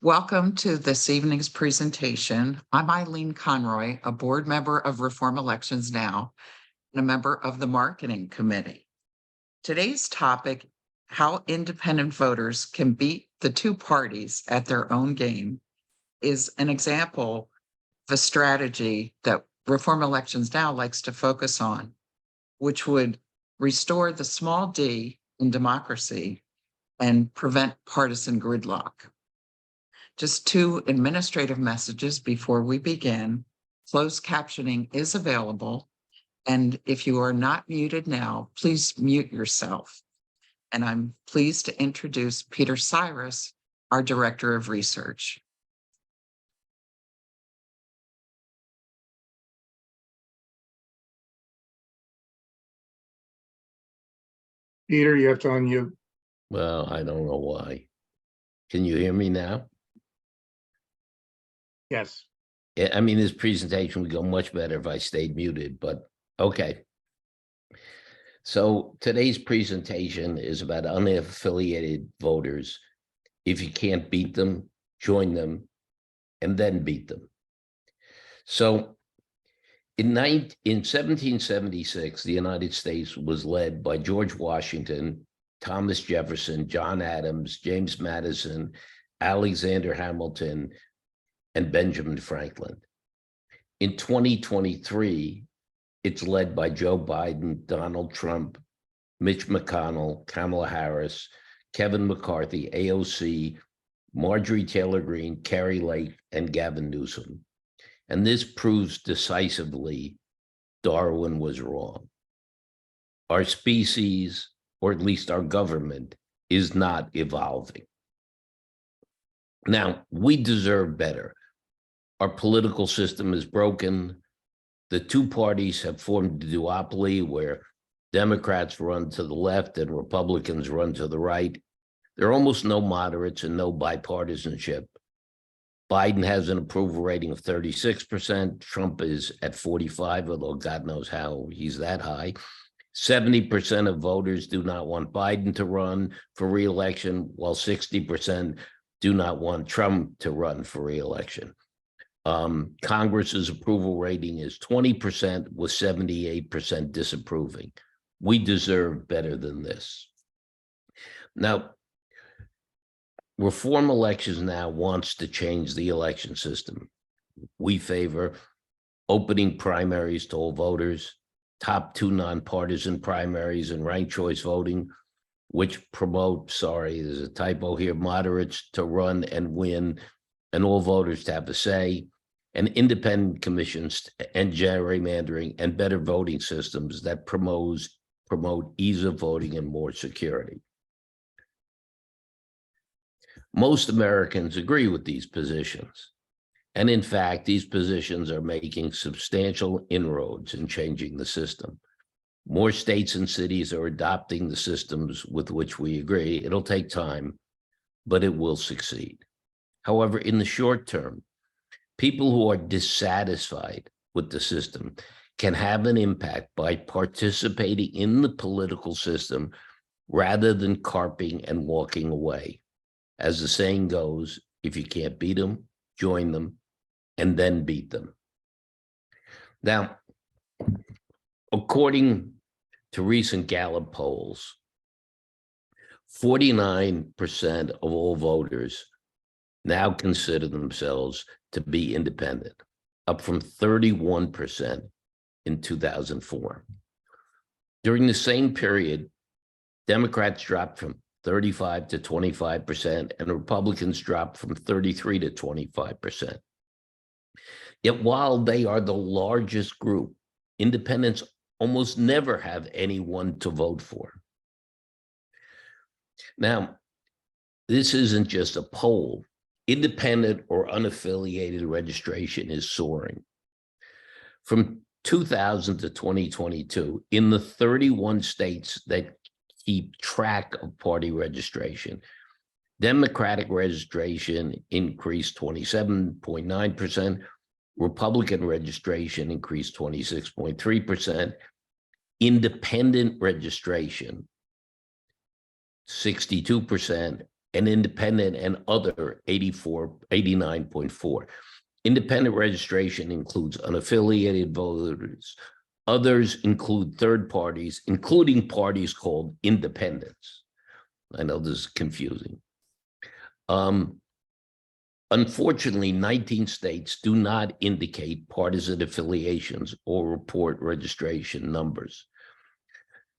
Welcome to this evening's presentation. I'm Eileen Conroy, a board member of Reform Elections Now and a member of the Marketing Committee. Today's topic, how independent voters can beat the two parties at their own game, is an example of a strategy that Reform Elections Now likes to focus on, which would restore the small d in democracy and prevent partisan gridlock. Just two administrative messages before we begin. Closed captioning is available. And if you are not muted now, please mute yourself. And I'm pleased to introduce Peter Cyrus, our Director of Research. Peter, you have to unmute. Well, I don't know why. Can you hear me now? Yes. I mean, this presentation would go much better if I stayed muted, but okay. So today's presentation is about unaffiliated voters. If you can't beat them, join them, and then beat them. So in 1776, the United States was led by George Washington, Thomas Jefferson, John Adams, James Madison, Alexander Hamilton, and Benjamin Franklin. In 2023, it's led by Joe Biden, Donald Trump, Mitch McConnell, Kamala Harris, Kevin McCarthy, AOC, Marjorie Taylor Greene, Carrie Lake, and Gavin Newsom. And this proves decisively Darwin was wrong. Our species, or at least our government, is not evolving. Now, we deserve better. Our political system is broken. The two parties have formed a duopoly where Democrats run to the left and Republicans run to the right. There are almost no moderates and no bipartisanship. Biden has an approval rating of 36%. Trump is at 45%, although God knows how he's that high. 70% of voters do not want Biden to run for re-election, while 60% do not want Trump to run for re-election. Congress's approval rating is 20%, with 78% disapproving. We deserve better than this. Now, Reform Elections Now wants to change the election system. We favor opening primaries to all voters, top two nonpartisan primaries, and ranked choice voting, which promote, sorry, there's a typo here, moderates to run and win, and all voters to have a say, and independent commissions and gerrymandering and better voting systems that promote ease of voting and more security. Most Americans agree with these positions. And in fact, these positions are making substantial inroads in changing the system. More states and cities are adopting the systems with which we agree. It'll take time, but it will succeed. However, in the short term, people who are dissatisfied with the system can have an impact by participating in the political system rather than carping and walking away. As the saying goes, if you can't beat them, join them, and then beat them. Now, according to recent Gallup polls, 49% of all voters now consider themselves to be independent, up from 31% in 2004. During the same period, Democrats dropped from 35 to 25%, and Republicans dropped from 33 to 25%. Yet while they are the largest group, independents almost never have anyone to vote for. Now, this isn't just a poll. Independent or unaffiliated registration is soaring. From 2000 to 2022, in the 31 states that keep track of party registration, Democratic registration increased 27.9%, Republican registration increased 26.3%, independent registration 62%, and independent and other 89.4. Independent registration includes unaffiliated voters. Others include third parties, including parties called independents. I know this is confusing. Unfortunately, 19 states do not indicate partisan affiliations or report registration numbers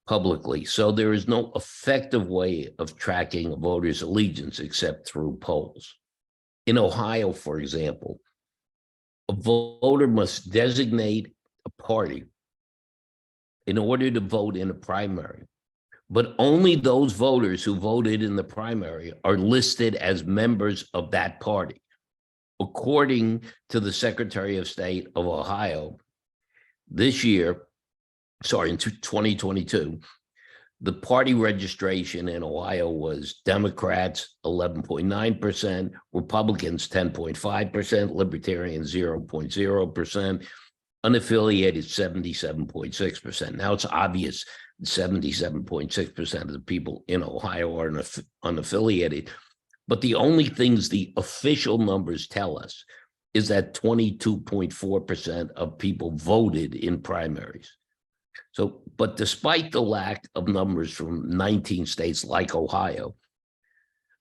publicly. So there is no effective way of tracking a voter's allegiance except through polls. In Ohio, for example, a voter must designate a party in order to vote in a primary, but only those voters who voted in the primary are listed as members of that party. According to the Secretary of State of Ohio, in 2022, the party registration in Ohio was Democrats 11.9%, Republicans 10.5%, Libertarians 0.0%, unaffiliated 77.6%. Now it's obvious 77.6% of the people in Ohio are unaffiliated, but the only things the official numbers tell us is that 22.4% of people voted in primaries. So, but despite the lack of numbers from 19 states like Ohio,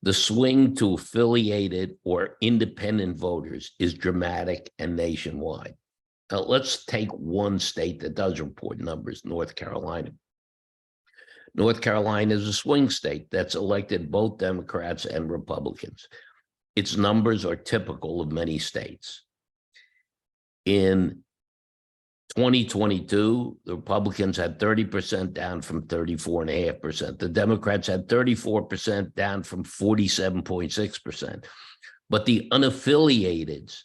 the swing to affiliated or independent voters is dramatic and nationwide. Now, let's take one state that does report numbers, North Carolina. North Carolina is a swing state that's elected both Democrats and Republicans. Its numbers are typical of many states. In 2022, the Republicans had 30% down from 34.5%. The Democrats had 34% down from 47.6%. But the unaffiliateds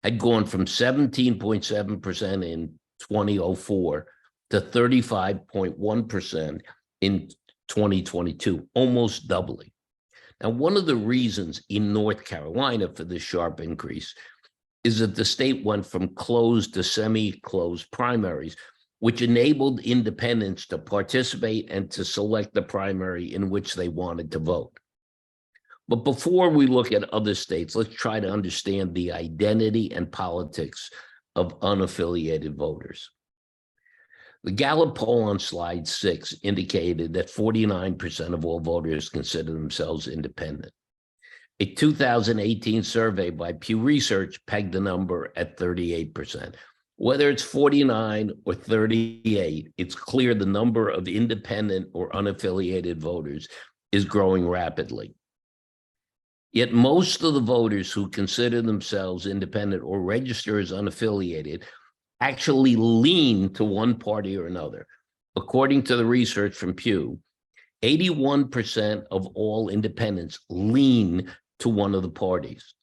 had gone from 17.7% in 2004 to 35.1% in 2022, almost doubling. Now, one of the reasons in North Carolina for this sharp increase is that the state went from closed to semi-closed primaries, which enabled independents to participate and to select the primary in which they wanted to vote. But before we look at other states, let's try to understand the identity and politics of unaffiliated voters. The Gallup poll on slide 6 indicated that 49% of all voters consider themselves independent. A 2018 survey by Pew Research pegged the number at 38%. Whether it's 49 or 38, it's clear the number of independent or unaffiliated voters is growing rapidly. Yet most of the voters who consider themselves independent or register as unaffiliated actually lean to one party or another. According to the research from Pew, 81% of all independents lean to one of the parties.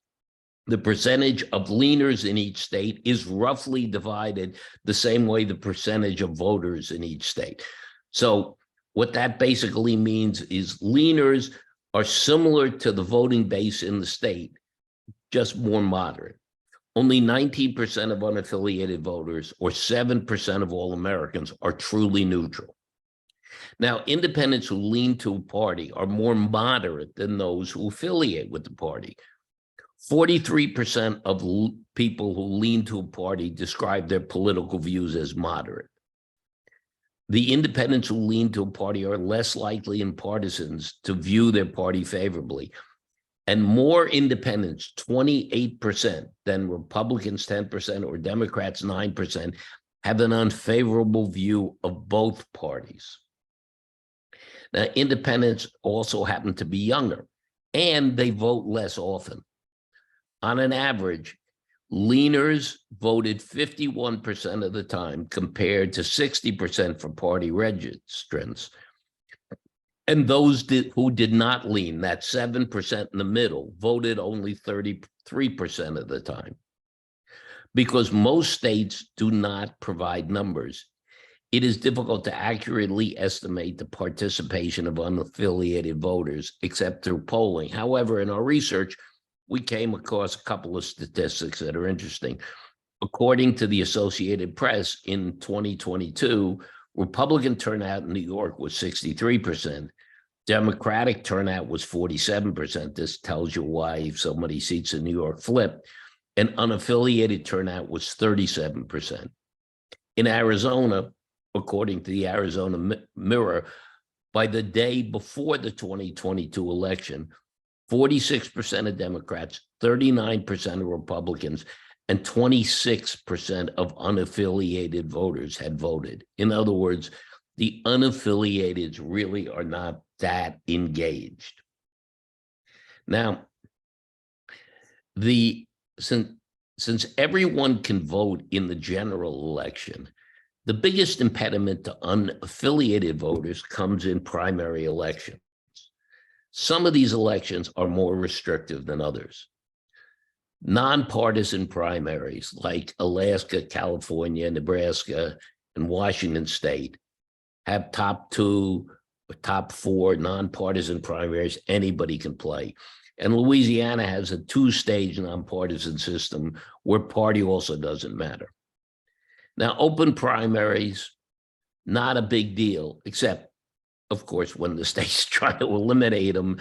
The percentage of leaners in each state is roughly divided the same way the percentage of voters in each state. So what that basically means is leaners are similar to the voting base in the state, just more moderate. Only 19% of unaffiliated voters, or 7% of all Americans, are truly neutral. Now, independents who lean to a party are more moderate than those who affiliate with the party. 43% of people who lean to a party describe their political views as moderate. The independents who lean to a party are less likely than partisans to view their party favorably. And more independents, 28%, than Republicans, 10%, or Democrats, 9%, have an unfavorable view of both parties. Now, independents also happen to be younger, and they vote less often. On an average, leaners voted 51% of the time compared to 60% for party registrants. And those who did not lean, that 7% in the middle, voted only 33% of the time. Because most states do not provide numbers, it is difficult to accurately estimate the participation of unaffiliated voters, except through polling. However, in our research, we came across a couple of statistics that are interesting. According to the Associated Press, in 2022, Republican turnout in New York was 63%, Democratic turnout was 47%. This tells you why so many seats in New York flipped. And unaffiliated turnout was 37%. In Arizona, according to the Arizona Mirror, by the day before the 2022 election, 46% of Democrats, 39% of Republicans, and 26% of unaffiliated voters had voted. In other words, the unaffiliateds really are not that engaged. Now, since everyone can vote in the general election, the biggest impediment to unaffiliated voters comes in primary elections. Some of these elections are more restrictive than others. Nonpartisan primaries like Alaska, California, Nebraska, and Washington State have top 2 or top 4 nonpartisan primaries anybody can play. And Louisiana has a 2-stage nonpartisan system where party also doesn't matter. Now, open primaries, not a big deal, except, of course, when the states try to eliminate them,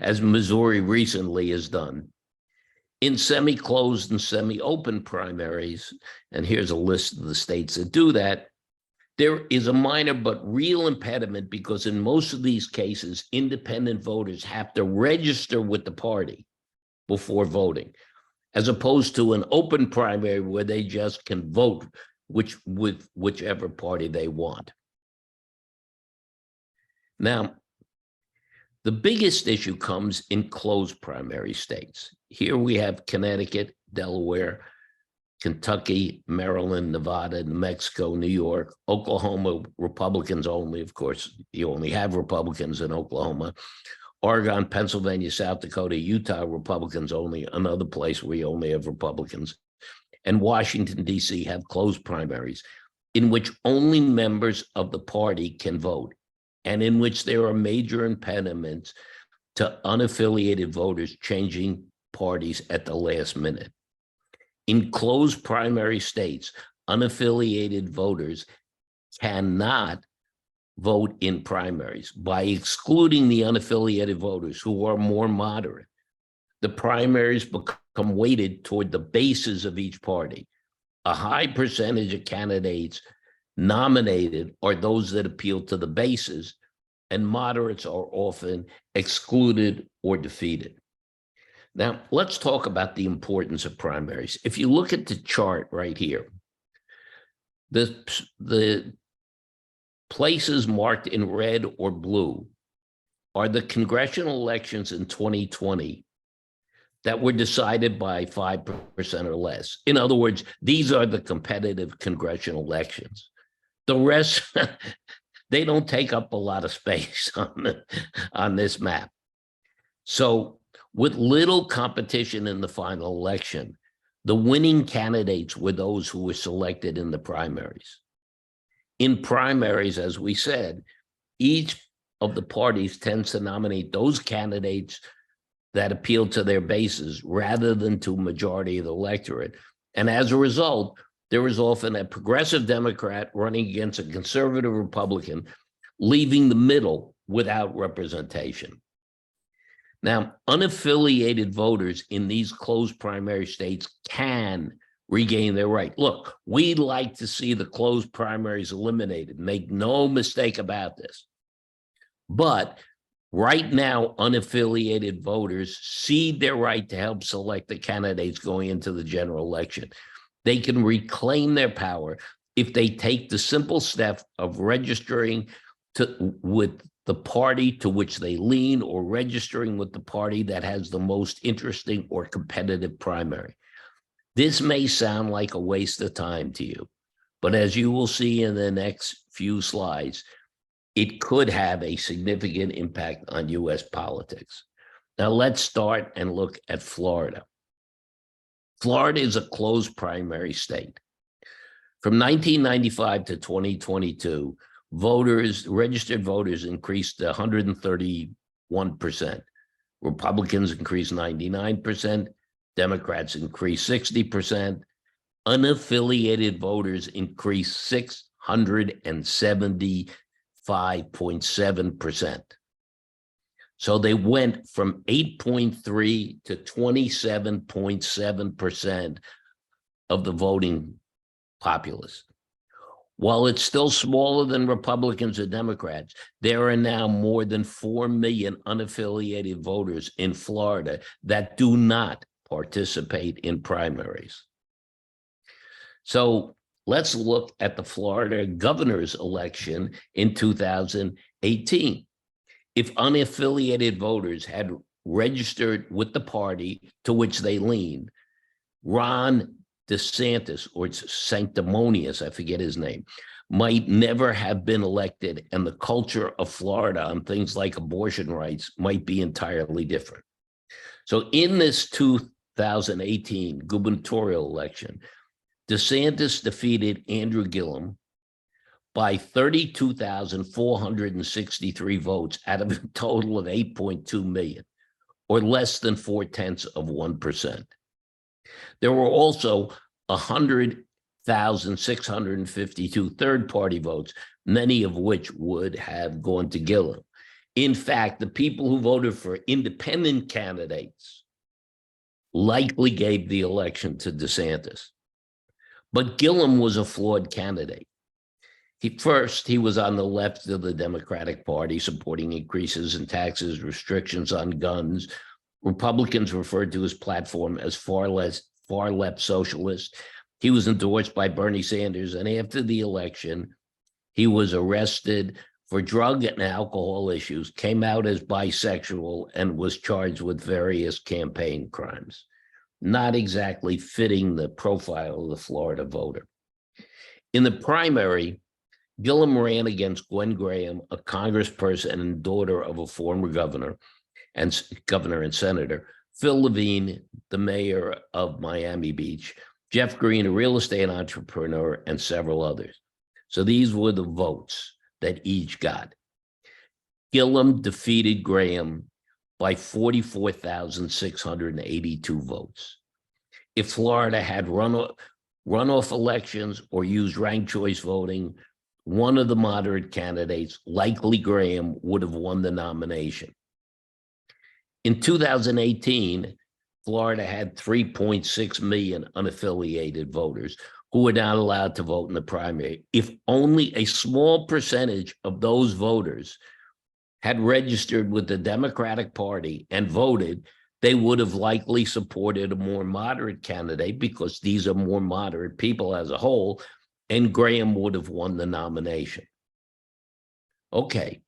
as Missouri recently has done. In semi-closed and semi-open primaries, and here's a list of the states that do that, there is a minor but real impediment because in most of these cases, independent voters have to register with the party before voting, as opposed to an open primary where they just can vote with whichever party they want. Now, the biggest issue comes in closed primary states. Here we have Connecticut, Delaware, Kentucky, Maryland, Nevada, New Mexico, New York, Oklahoma, Republicans only. Of course, you only have Republicans in Oklahoma. Oregon, Pennsylvania, South Dakota, Utah, Republicans only, another place where you only have Republicans. And Washington, D.C. have closed primaries in which only members of the party can vote and in which there are major impediments to unaffiliated voters changing parties at the last minute. In closed primary states, unaffiliated voters cannot vote in primaries by excluding the unaffiliated voters who are more moderate. The primaries become weighted toward the bases of each party. A high percentage of candidates nominated are those that appeal to the bases, and moderates are often excluded or defeated. Now, let's talk about the importance of primaries. If you look at the chart right here, the places marked in red or blue are the congressional elections in 2020 that were decided by 5% or less. In other words, these are the competitive congressional elections. The rest, they don't take up a lot of space on this map. So with little competition in the final election, the winning candidates were those who were selected in the primaries. In primaries, as we said, each of the parties tends to nominate those candidates that appeal to their bases rather than to a majority of the electorate. And as a result, there is often a progressive Democrat running against a conservative Republican, leaving the middle without representation. Now, unaffiliated voters in these closed primary states can regain their right. Look, we'd like to see the closed primaries eliminated. Make no mistake about this. But right now, unaffiliated voters cede their right to help select the candidates going into the general election. They can reclaim their power if they take the simple step of registering with the party to which they lean or registering with the party that has the most interesting or competitive primary. This may sound like a waste of time to you, but as you will see in the next few slides, it could have a significant impact on U.S. politics. Now let's start and look at Florida. Florida is a closed primary state. From 1995 to 2022, registered voters increased 131%. Republicans increased 99%. Democrats increased 60%. Unaffiliated voters increased 675.7%. So they went from 8.3 to 27.7% of the voting populace. While it's still smaller than Republicans or Democrats, there are now more than 4 million unaffiliated voters in Florida that do not participate in primaries. So let's look at the Florida governor's election in 2018. If unaffiliated voters had registered with the party to which they leaned, Ron DeSantis, or it's sanctimonious, I forget his name, might never have been elected, and the culture of Florida on things like abortion rights might be entirely different. So in this 2018 gubernatorial election, DeSantis defeated Andrew Gillum by 32,463 votes out of a total of 8.2 million, or less than 0.4%. There were also 100,652 third-party votes, many of which would have gone to Gillum. In fact, the people who voted for independent candidates likely gave the election to DeSantis. But Gillum was a flawed candidate. He was on the left of the Democratic Party, supporting increases in taxes, restrictions on guns. Republicans referred to his platform as far left socialist. He was endorsed by Bernie Sanders, and after the election, he was arrested for drug and alcohol issues, came out as bisexual, and was charged with various campaign crimes. Not exactly fitting the profile of the Florida voter. In the primary, Gillum ran against Gwen Graham, a congressperson and daughter of a former governor and senator, Phil Levine, the mayor of Miami Beach, Jeff Green, a real estate entrepreneur, and several others. So these were the votes that each got. Gillum defeated Graham by 44,682 votes. If Florida had runoff elections or used ranked choice voting, one of the moderate candidates, likely Graham, would have won the nomination. In 2018, Florida had 3.6 million unaffiliated voters who were not allowed to vote in the primary. If only a small percentage of those voters had registered with the Democratic Party and voted, they would have likely supported a more moderate candidate, because these are more moderate people as a whole, and Graham would have won the nomination. Okay,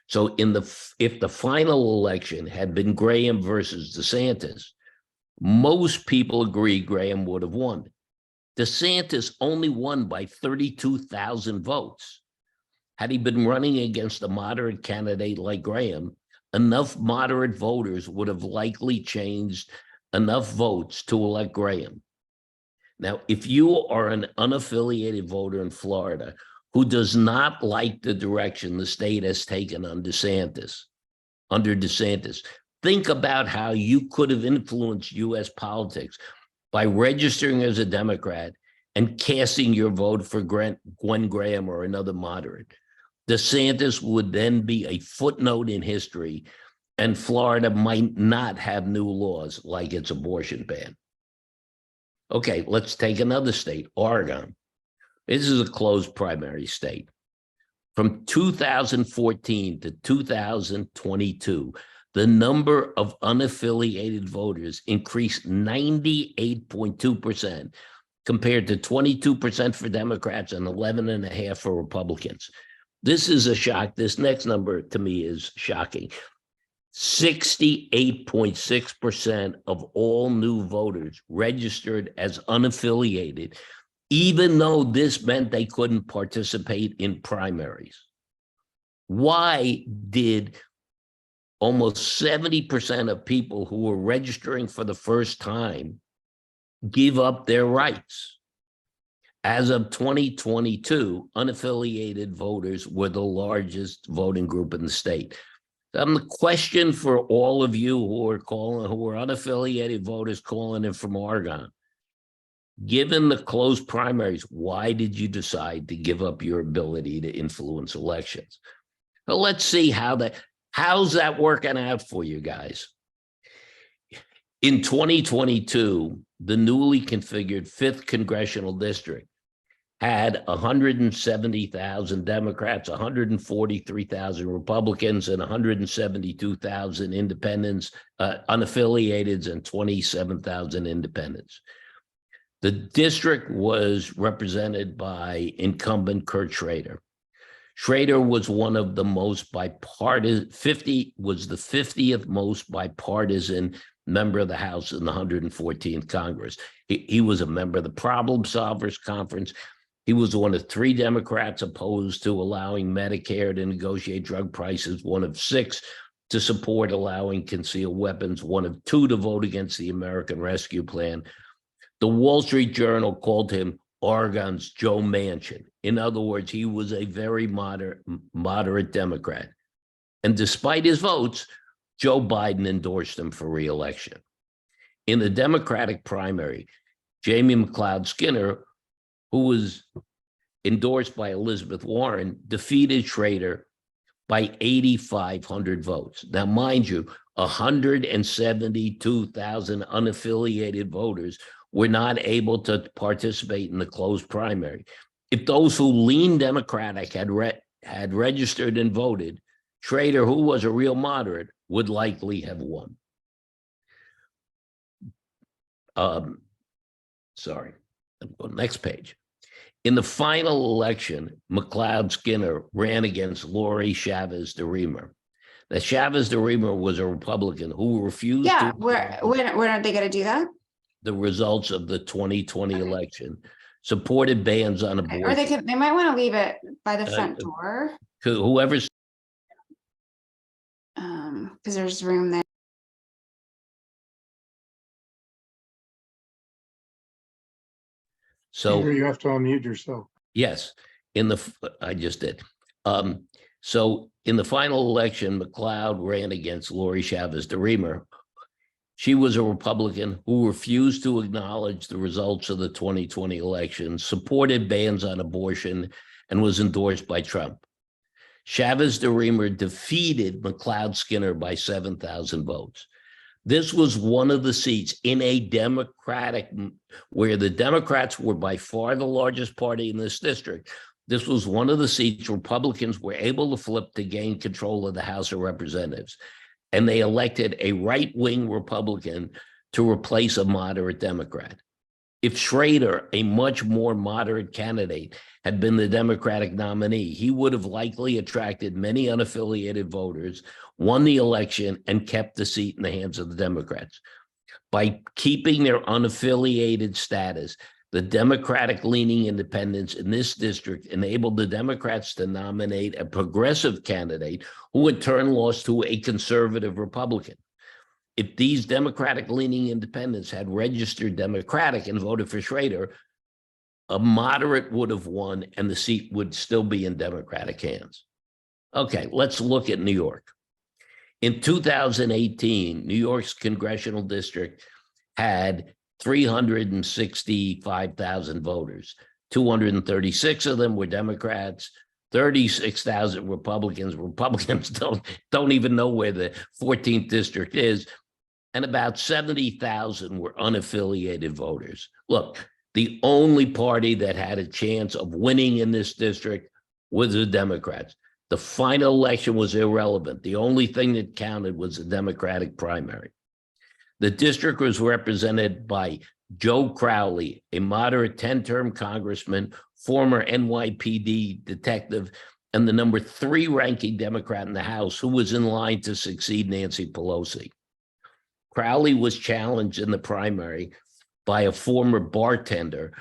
so if the final election had been Graham versus DeSantis, most people agree Graham would have won. DeSantis only won by 32,000 votes. Had he been running against a moderate candidate like Graham, enough moderate voters would have likely changed enough votes to elect Graham. Now, if you are an unaffiliated voter in Florida who does not like the direction the state has taken under DeSantis, think about how you could have influenced U.S. politics by registering as a Democrat and casting your vote for Gwen Graham or another moderate. DeSantis would then be a footnote in history, and Florida might not have new laws like its abortion ban. Okay, let's take another state, Oregon. This is a closed primary state. From 2014 to 2022, the number of unaffiliated voters increased 98.2%, compared to 22% for Democrats and 11.5% for Republicans. This is a shock. This next number to me is shocking. 68.6% of all new voters registered as unaffiliated, even though this meant they couldn't participate in primaries. Why did almost 70% of people who were registering for the first time give up their rights? As of 2022, unaffiliated voters were the largest voting group in the state. The question for all of you who are unaffiliated voters calling in from Oregon, given the closed primaries, why did you decide to give up your ability to influence elections? Well, let's see how How's that working out for you guys? In 2022, the newly configured 5th Congressional District had 170,000 Democrats, 143,000 Republicans, and 172,000 independents, unaffiliated, and 27,000 independents. The district was represented by incumbent Kurt Schrader. Schrader was one of the most bipartisan, was the 50th most bipartisan member of the House in the 114th Congress. He was a member of the Problem Solvers Conference. He was one of 3 Democrats opposed to allowing Medicare to negotiate drug prices, one of 6 to support allowing concealed weapons, one of 2 to vote against the American Rescue Plan. The Wall Street Journal called him Oregon's Joe Manchin. In other words, he was a very moderate Democrat. And despite his votes, Joe Biden endorsed him for re-election. In the Democratic primary, Jamie McLeod Skinner, who was endorsed by Elizabeth Warren, defeated Schrader by 8,500 votes. Now, mind you, 172,000 unaffiliated voters were not able to participate in the closed primary. If those who leaned Democratic had registered and voted, Schrader, who was a real moderate, would likely have won. Sorry, next page. In the final election, McLeod Skinner ran against Lori Chavez DeRemer. Now, Chavez DeRemer was a Republican who refused Yeah, to when are they going to do that? the results of the 2020 election, supported bans on Or abortion. they might want to leave it by the front door, Whoever's because there's room there. so. Peter, you have to unmute yourself. Yes, I just did. So in the final election, McLeod ran against Lori Chavez DeRemer. She was a Republican who refused to acknowledge the results of the 2020 election, supported bans on abortion, and was endorsed by Trump. Chavez DeRemer defeated McLeod Skinner by 7,000 votes. This was one of the seats in a Democratic, where the Democrats were by far the largest party in this district. This was one of the seats Republicans were able to flip to gain control of the House of Representatives. And they elected a right-wing Republican to replace a moderate Democrat. If Schrader, a much more moderate candidate, had been the Democratic nominee, he would have likely attracted many unaffiliated voters, won the election, and kept the seat in the hands of the Democrats. By keeping their unaffiliated status, the Democratic-leaning independents in this district enabled the Democrats to nominate a progressive candidate who in turn lost to a conservative Republican. If these Democratic-leaning independents had registered Democratic and voted for Schrader, a moderate would have won and the seat would still be in Democratic hands. Okay, let's look at New York. In 2018, New York's congressional district had 365,000 voters. 236 of them were Democrats, 36,000 Republicans. Republicans don't even know where the 14th district is. And about 70,000 were unaffiliated voters. Look, the only party that had a chance of winning in this district was the Democrats. The final election was irrelevant. The only thing that counted was the Democratic primary. The district was represented by Joe Crowley, a moderate 10-term congressman, former NYPD detective, and the number 3 ranking Democrat in the House, who was in line to succeed Nancy Pelosi. Crowley was challenged in the primary by a former bartender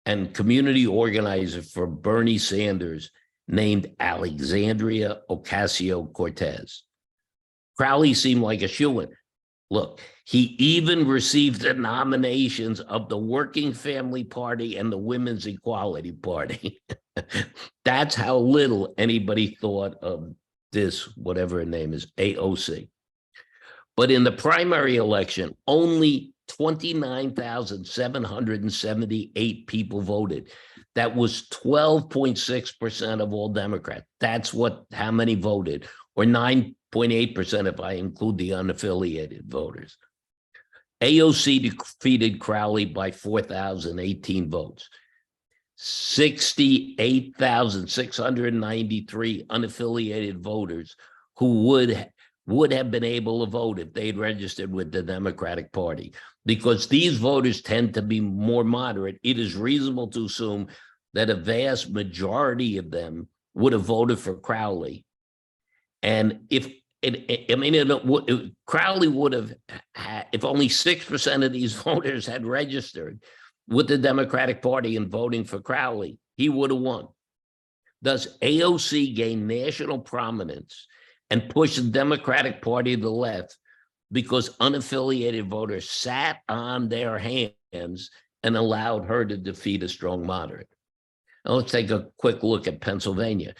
and community organizer for Bernie Sanders named Alexandria Ocasio-Cortez. Crowley seemed like a shoo-in. Look, he even received the nominations of the Working Family Party and the Women's Equality Party. That's how little anybody thought of this, whatever her name is, AOC. But in the primary election, only 29,778 people voted. That was 12.6% of all Democrats. That's how many voted. or 9.8% if I include the unaffiliated voters. AOC defeated Crowley by 4,018 votes. 68,693 unaffiliated voters who would have been able to vote if they'd registered with the Democratic Party. Because these voters tend to be more moderate, it is reasonable to assume that a vast majority of them would have voted for Crowley. And Crowley would have had, if only 6% of these voters had registered with the Democratic Party and voting for Crowley, he would have won. Thus, AOC gained national prominence and pushed the Democratic Party to the left because unaffiliated voters sat on their hands and allowed her to defeat a strong moderate. Now let's take a quick look at Pennsylvania.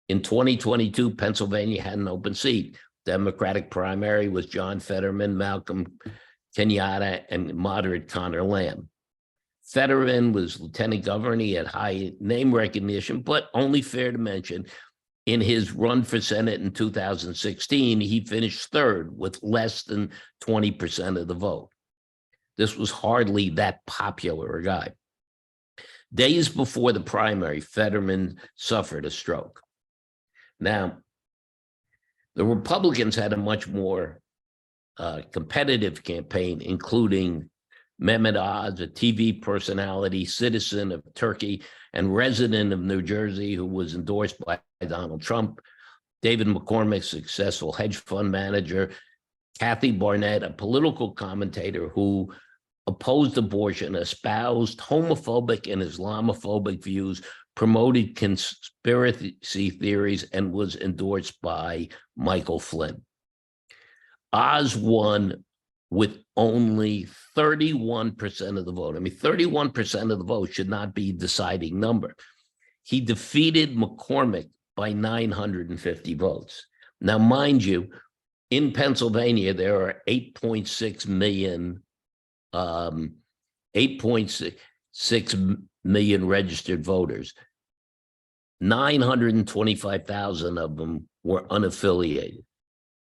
In 2022, Pennsylvania had an open seat. Democratic primary was John Fetterman, Malcolm Kenyatta, and moderate Connor Lamb. Fetterman was lieutenant governor. He had high name recognition, but only fair to mention, in his run for Senate in 2016, he finished third with less than 20% of the vote. This was hardly that popular a guy. Days before the primary, Fetterman suffered a stroke. Now, the Republicans had a much more competitive campaign, including Mehmet Oz, a TV personality, citizen of Turkey, and resident of New Jersey, who was endorsed by Donald Trump, David McCormick, successful hedge fund manager, Kathy Barnett, a political commentator who opposed abortion, espoused homophobic and Islamophobic views, promoted conspiracy theories, and was endorsed by Michael Flynn. Oz won with only 31% of the vote. I mean, 31% of the vote should not be a deciding number. He defeated McCormick by 950 votes. Now, mind you, in Pennsylvania, there are 8.6 million registered voters. 925,000 of them were unaffiliated.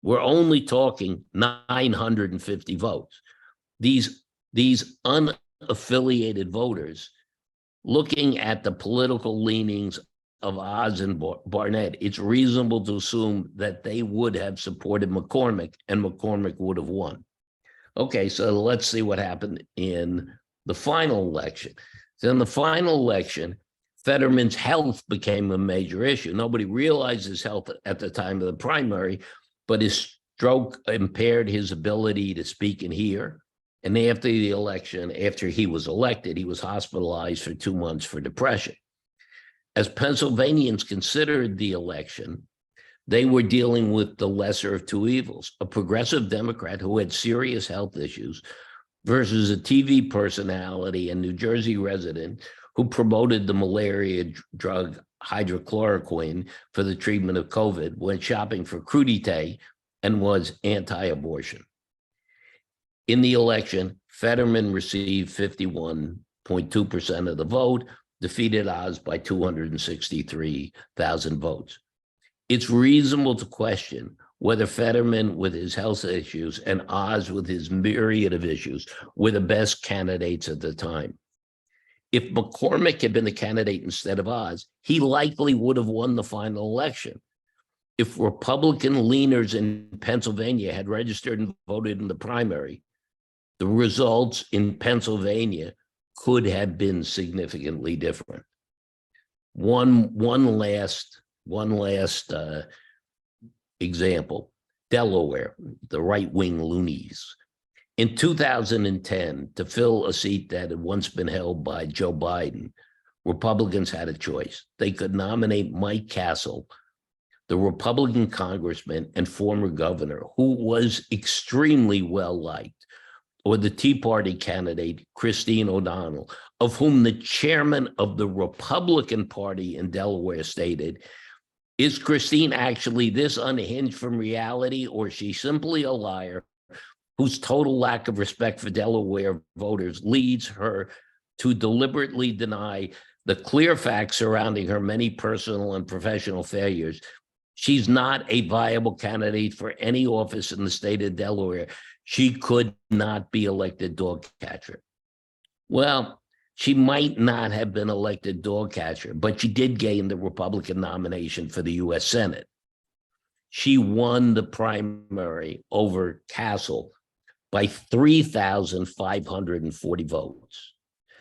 We're only talking 950 votes. These unaffiliated voters, looking at the political leanings of Oz and Barnett, it's reasonable to assume that they would have supported McCormick and McCormick would have won. Okay, so let's see what happened in the final election. So in the final election, Fetterman's health became a major issue. Nobody realized his health at the time of the primary, but his stroke impaired his ability to speak and hear. And after the election, after he was elected, he was hospitalized for 2 months for depression. As Pennsylvanians considered the election, they were dealing with the lesser of two evils, a progressive Democrat who had serious health issues versus a TV personality and New Jersey resident who promoted the malaria drug hydrochloroquine for the treatment of COVID, went shopping for crudité, and was anti-abortion. In the election, Fetterman received 51.2% of the vote, defeated Oz by 263,000 votes. It's reasonable to question whether Fetterman, with his health issues, and Oz, with his myriad of issues, were the best candidates at the time. If McCormick had been the candidate instead of Oz, he likely would have won the final election. If Republican leaners in Pennsylvania had registered and voted in the primary, the results in Pennsylvania could have been significantly different. One last example, Delaware, the right-wing loonies. In 2010, to fill a seat that had once been held by Joe Biden, Republicans had a choice. They could nominate Mike Castle, the Republican congressman and former governor, who was extremely well-liked, or the Tea Party candidate, Christine O'Donnell, of whom the chairman of the Republican Party in Delaware stated, "Is Christine actually this unhinged from reality, or is she simply a liar whose total lack of respect for Delaware voters leads her to deliberately deny the clear facts surrounding her many personal and professional failures She's not a viable candidate for any office in the state of Delaware. She could not be elected dog catcher. Well, she might not have been elected dog catcher, but she did gain the Republican nomination for the U.S. Senate. She won the primary over Castle by 3,540 votes.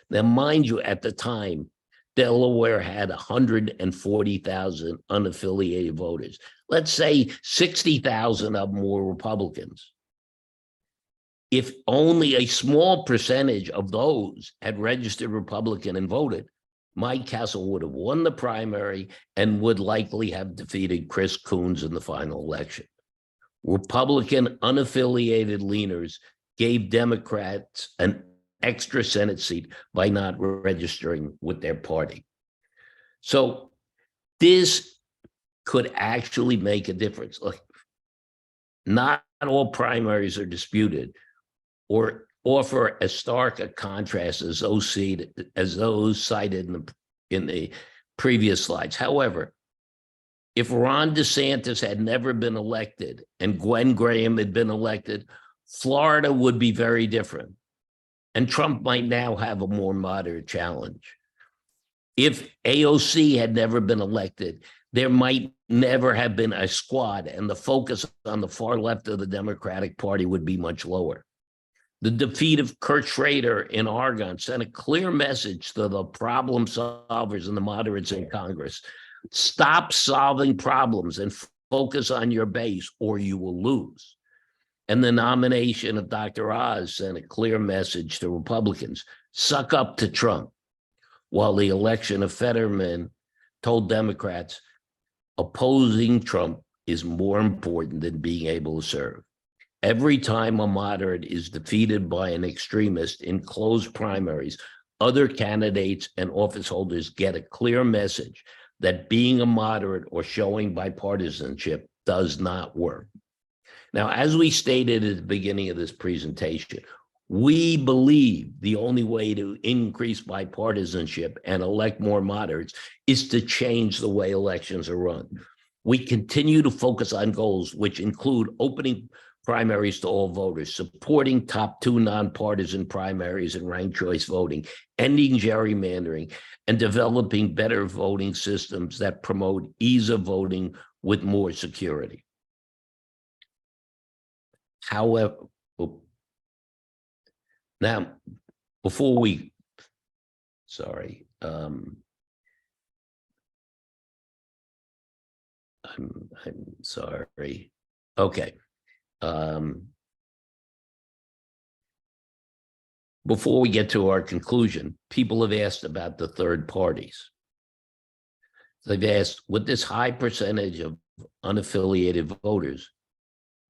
Now, mind you, at the time, Delaware had 140,000 unaffiliated voters. Let's say 60,000 of them were Republicans. If only a small percentage of those had registered Republican and voted, Mike Castle would have won the primary and would likely have defeated Chris Coons in the final election. Republican unaffiliated leaners gave Democrats an extra Senate seat by not registering with their party. So this could actually make a difference. Look, not all primaries are disputed or offer as stark a contrast as those cited in the previous slides. However, if Ron DeSantis had never been elected and Gwen Graham had been elected, Florida would be very different. And Trump might now have a more moderate challenge. If AOC had never been elected, there might never have been a squad, and the focus on the far left of the Democratic Party would be much lower. The defeat of Kurt Schrader in Oregon sent a clear message to the problem solvers and the moderates in Congress. Stop solving problems and focus on your base, or you will lose. And the nomination of Dr. Oz sent a clear message to Republicans: suck up to Trump. While the election of Fetterman told Democrats opposing Trump is more important than being able to serve. Every time a moderate is defeated by an extremist in closed primaries, other candidates and office holders get a clear message that being a moderate or showing bipartisanship does not work. Now, as we stated at the beginning of this presentation, we believe the only way to increase bipartisanship and elect more moderates is to change the way elections are run. We continue to focus on goals which include opening primaries to all voters, supporting top 2 nonpartisan primaries and ranked choice voting, ending gerrymandering, and developing better voting systems that promote ease of voting with more security. However, now, before we, sorry, I'm sorry. Okay. Before we get to our conclusion, people have asked about the third parties. They've asked, with this high percentage of unaffiliated voters,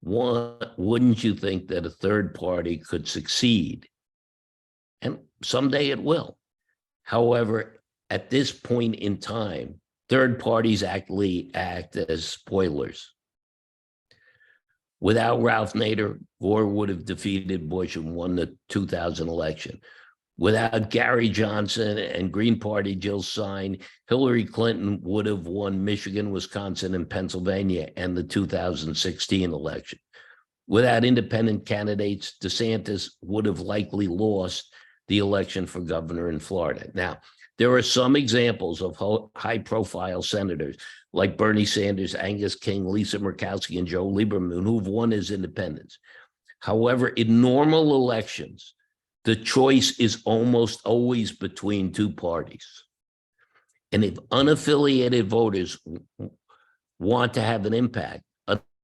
wouldn't you think that a third party could succeed? And someday it will. However, at this point in time, third parties actually act as spoilers. Without Ralph Nader, Gore would have defeated Bush and won the 2000 election. Without Gary Johnson and Green Party Jill Stein, Hillary Clinton would have won Michigan, Wisconsin, and Pennsylvania and the 2016 election. Without independent candidates, DeSantis would have likely lost the election for governor in Florida. Now, there are some examples of high-profile senators like Bernie Sanders, Angus King, Lisa Murkowski, and Joe Lieberman who've won as independents. However, in normal elections, the choice is almost always between 2 parties. And if unaffiliated voters want to have an impact,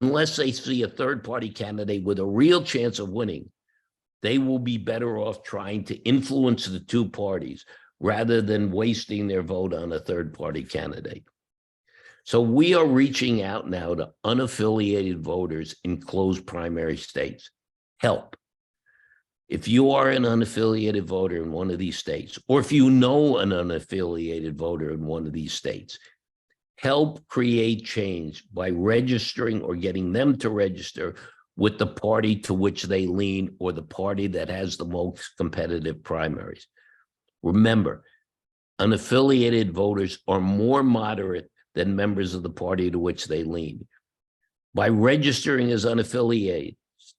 unless they see a third-party candidate with a real chance of winning, they will be better off trying to influence the 2 parties rather than wasting their vote on a third-party candidate. So we are reaching out now to unaffiliated voters in closed primary states. Help. If you are an unaffiliated voter in one of these states, or if you know an unaffiliated voter in one of these states, help create change by registering or getting them to register with the party to which they lean or the party that has the most competitive primaries. Remember, unaffiliated voters are more moderate than members of the party to which they lean. By registering as unaffiliated,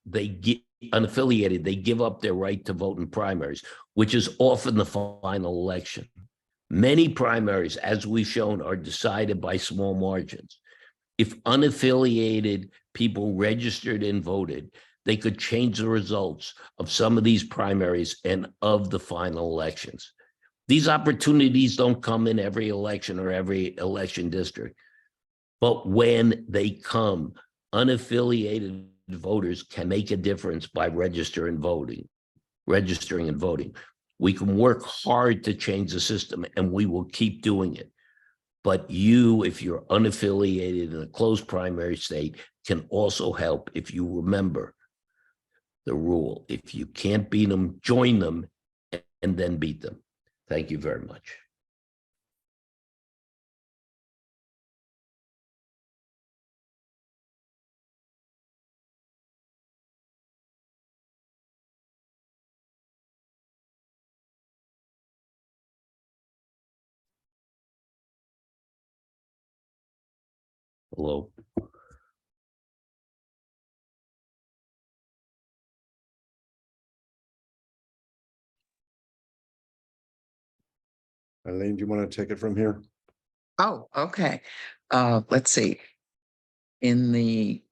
they give up their right to vote in primaries, which is often the final election. Many primaries, as we've shown, are decided by small margins. If unaffiliated people registered and voted, they could change the results of some of these primaries and of the final elections. These opportunities don't come in every election or every election district. But when they come, unaffiliated voters can make a difference by registering and voting. We can work hard to change the system, and we will keep doing it. But you, if you're unaffiliated in a closed primary state, can also help if you remember the rule. If you can't beat them, join them and then beat them. Thank you very much. Hello. Eileen, do you want to take it from here? Oh, okay. Let's see. In the,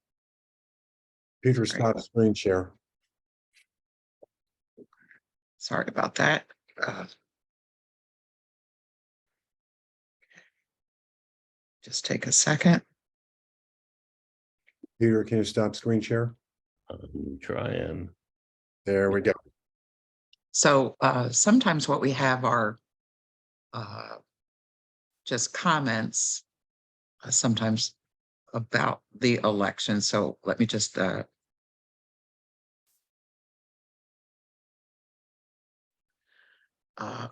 Peter, stop screen share. sorry about that. Just take a second. Peter, can you stop screen share? I'm trying. There we go. So sometimes what we have are just comments, sometimes about the election. So let me just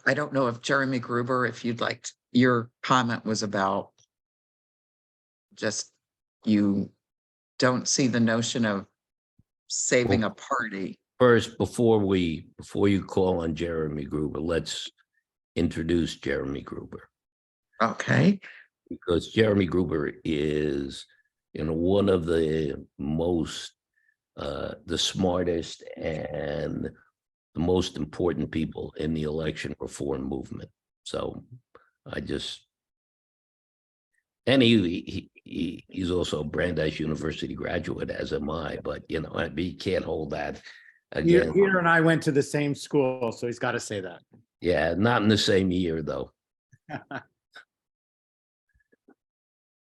I don't know if Jeremy Gruber, if you'd like, your comment was about just you don't see the notion of saving a party. First, before you call on Jeremy Gruber, let's introduce Jeremy Gruber. Okay. Because Jeremy Gruber is, one of the most, the smartest and the most important people in the election reform movement. So he's also a Brandeis University graduate, as am I, but he can't hold that again. Peter and I went to the same school, so he's got to say that. Yeah, not in the same year though.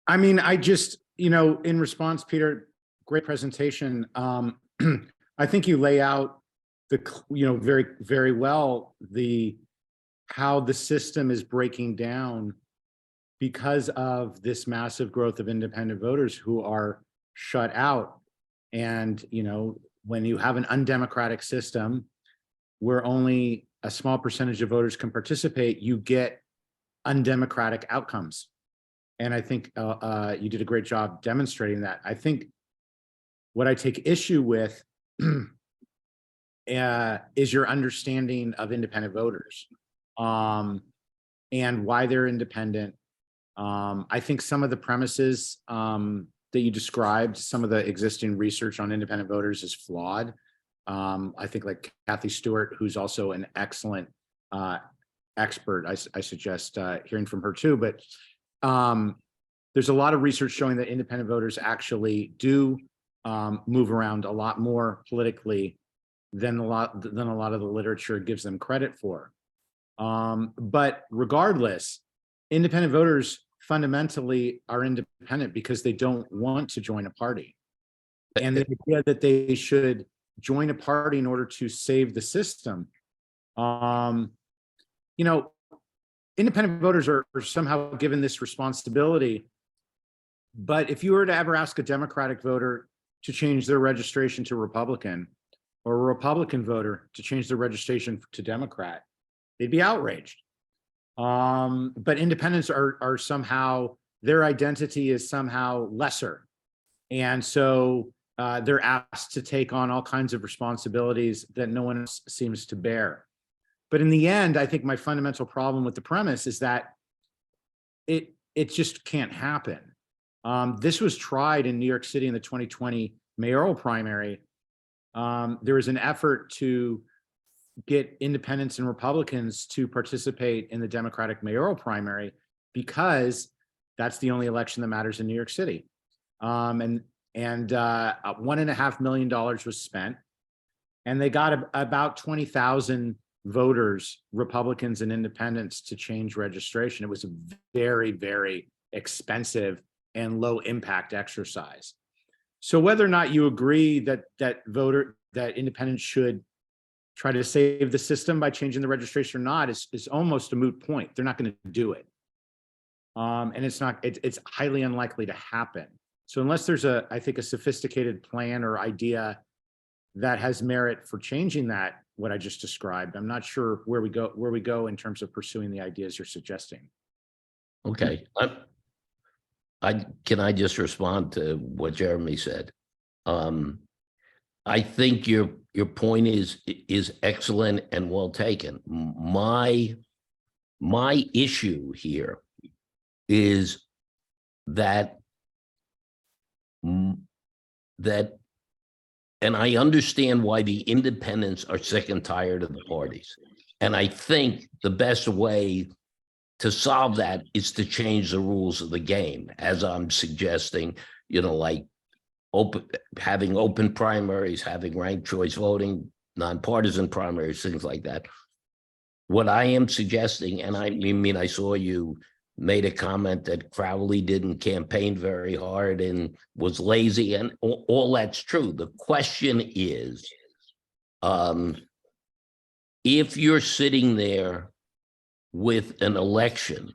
I mean, I just, in response, Peter, great presentation. I think you lay out very, very well how the system is breaking down because of this massive growth of independent voters who are shut out. And, when you have an undemocratic system where only a small percentage of voters can participate, you get undemocratic outcomes. And I think you did a great job demonstrating that. I think what I take issue with is your understanding of independent voters and why they're independent. I think some of the premises that you described, some of the existing research on independent voters is flawed. I think like Kathy Stewart, who's also an excellent expert, I suggest hearing from her too. But there's a lot of research showing that independent voters actually do move around a lot more politically than a lot of the literature gives them credit for. But regardless, independent voters fundamentally are independent because they don't want to join a party. And the idea that they should join a party in order to save the system, independent voters are somehow given this responsibility. But if you were to ever ask a Democratic voter to change their registration to Republican, or a Republican voter to change their registration to Democrat, they'd be outraged. But independents are somehow, their identity is somehow lesser. And so they're asked to take on all kinds of responsibilities that no one else seems to bear. But in the end, I think my fundamental problem with the premise is that it just can't happen. This was tried in New York City in the 2020 mayoral primary. There was an effort to get independents and Republicans to participate in the Democratic mayoral primary because that's the only election that matters in New York City. And $1.5 million was spent, and they got about 20,000 voters, Republicans and independents, to change registration. It was a very, very expensive and low impact exercise. So whether or not you agree that independents should try to save the system by changing the registration or not is almost a moot point. They're not going to do it. And it's highly unlikely to happen. So unless there's I think a sophisticated plan or idea that has merit for changing that, what I just described, I'm not sure where we go in terms of pursuing the ideas you're suggesting. Okay, can I just respond to what Jeremy said? I think your point is excellent and well taken. My issue here is that and I understand why the independents are sick and tired of the parties. And I think the best way to solve that is to change the rules of the game, as I'm suggesting, like having open primaries, having ranked choice voting, nonpartisan primaries, things like that. What I am suggesting, and I mean, I saw you made a comment that Crowley didn't campaign very hard and was lazy, and all that's true. The question is, if you're sitting there with an election,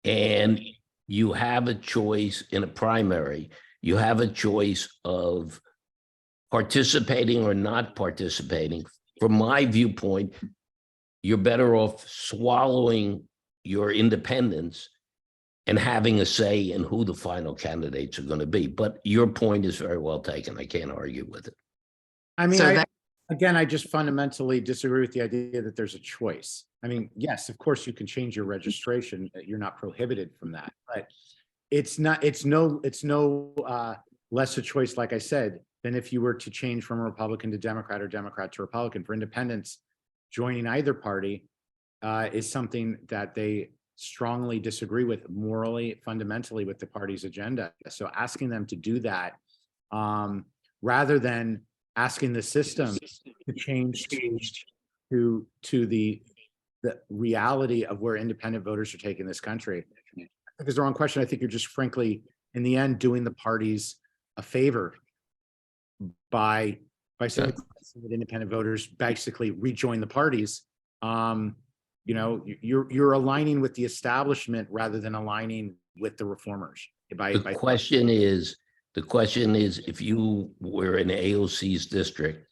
and you have a choice in a primary, you have a choice of participating or not participating. From my viewpoint, you're better off swallowing your independence and having a say in who the final candidates are going to be. But your point is very well taken. I can't argue with it. I mean, So again, I just fundamentally disagree with the idea that there's a choice. I mean, yes, of course you can change your registration. You're not prohibited from that, but it's no less a choice, like I said, than if you were to change from Republican to Democrat or Democrat to Republican. For independents, joining either party is something that they strongly disagree with morally, fundamentally with the party's agenda. So asking them to do that, rather than asking the system to change to the reality of where independent voters are taking this country, I think is the wrong question. I think you're just frankly, in the end, doing the parties a favor by saying that independent voters basically rejoin the parties. You're aligning with the establishment rather than aligning with the reformers. The question is, if you were in AOC's district,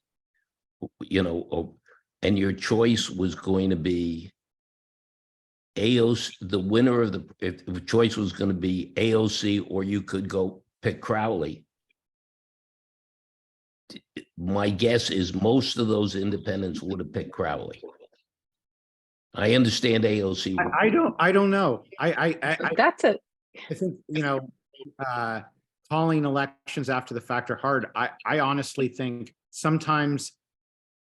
and your choice was going to be AOC, the winner of if the choice was going to be AOC, or you could go pick Crowley. My guess is most of those independents would have picked Crowley. I understand AOC. I don't know. That's it. I think, calling elections after the fact are hard. I honestly think sometimes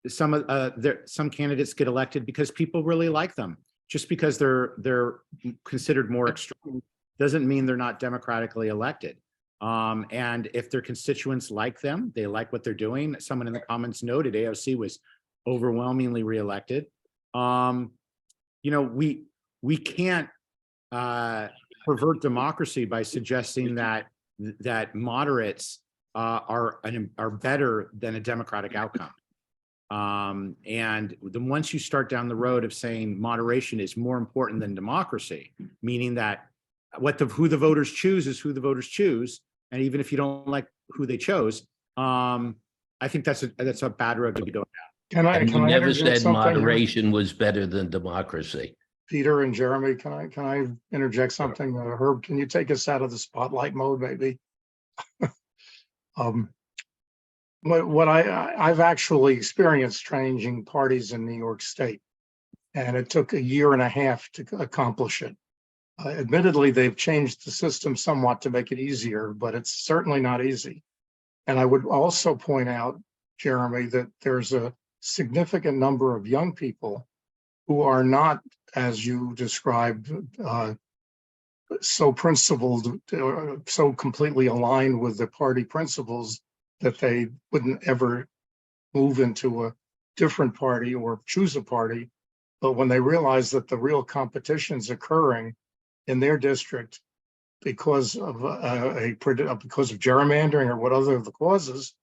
some candidates get elected because people really like them. Just because they're considered more extreme doesn't mean they're not democratically elected. And if their constituents like them, they like what they're doing. Someone in the comments noted AOC was overwhelmingly reelected. We can't pervert democracy by suggesting that moderates are better than a democratic outcome. And then once you start down the road of saying moderation is more important than democracy, meaning that who the voters choose is who the voters choose, and even if you don't like who they chose, I think that's a bad road to go down. And we never interject said something here? moderation was better than democracy. Peter and Jeremy, can I interject something? Herb, can you take us out of the spotlight mode, maybe? What I've actually experienced changing parties in New York State. And it took a year and a half to accomplish it. Admittedly, they've changed the system somewhat to make it easier, but it's certainly not easy. And I would also point out, Jeremy, that there's a significant number of young people who are not, as you described, so principled, so completely aligned with the party principles that they wouldn't ever move into a different party or choose a party. But when they realize that the real competition is occurring in their district because of because of gerrymandering or what other of the causes,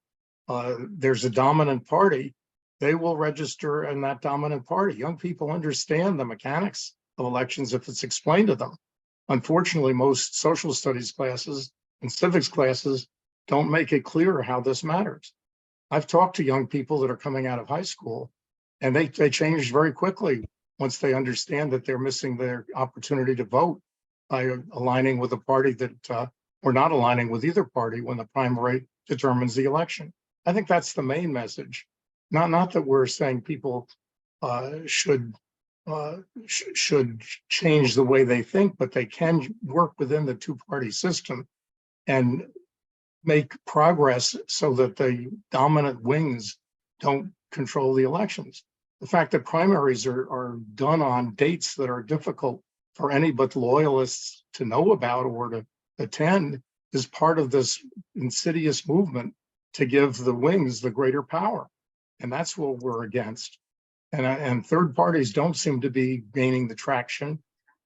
there's a dominant party, they will register in that dominant party. Young people understand the mechanics of elections if it's explained to them. Unfortunately, most social studies classes and civics classes don't make it clear how this matters. I've talked to young people that are coming out of high school, and they change very quickly once they understand that they're missing their opportunity to vote by aligning with a party that, or not aligning with either party when the primary determines the election. I think that's the main message. Not that we're saying people should change the way they think, but they can work within the two-party system and make progress so that the dominant wings don't control the elections. The fact that primaries are done on dates that are difficult for any but loyalists to know about or to attend is part of this insidious movement to give the wings the greater power. And that's what we're against. And third parties don't seem to be gaining the traction.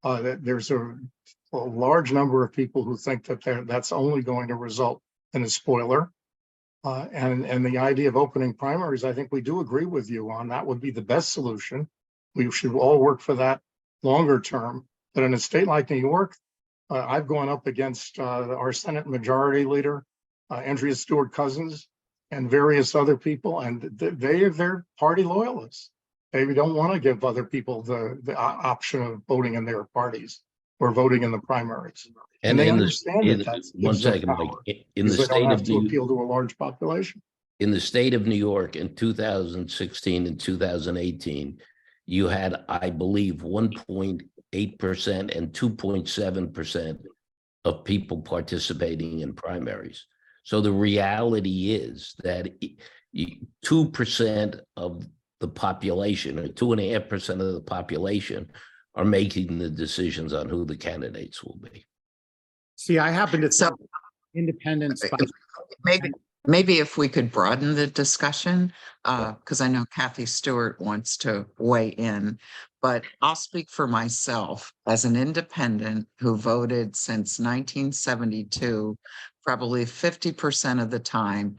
There's a large number of people who think that that's only going to result in a spoiler. And the idea of opening primaries, I think we do agree with you on that would be the best solution. We should all work for that longer term. But in a state like New York, I've gone up against our Senate Majority Leader, Andrea Stewart Cousins, and various other people, and they're party loyalists. They don't want to give other people the option of voting in their parties or voting in the primaries. And they understand that that's one second, Mike, in the because they don't state have of to appeal to a large population. in the state of New York in 2016 and 2018, you had, I believe, 1.8% and 2.7% of people participating in primaries. So the reality is that 2% of the population or 2.5% of the population are making the decisions on who the candidates will be. See, I happen to So- think independents. Maybe if we could broaden the discussion, because I know Kathy Stewart wants to weigh in, but I'll speak for myself as an independent who voted since 1972, probably 50% of the time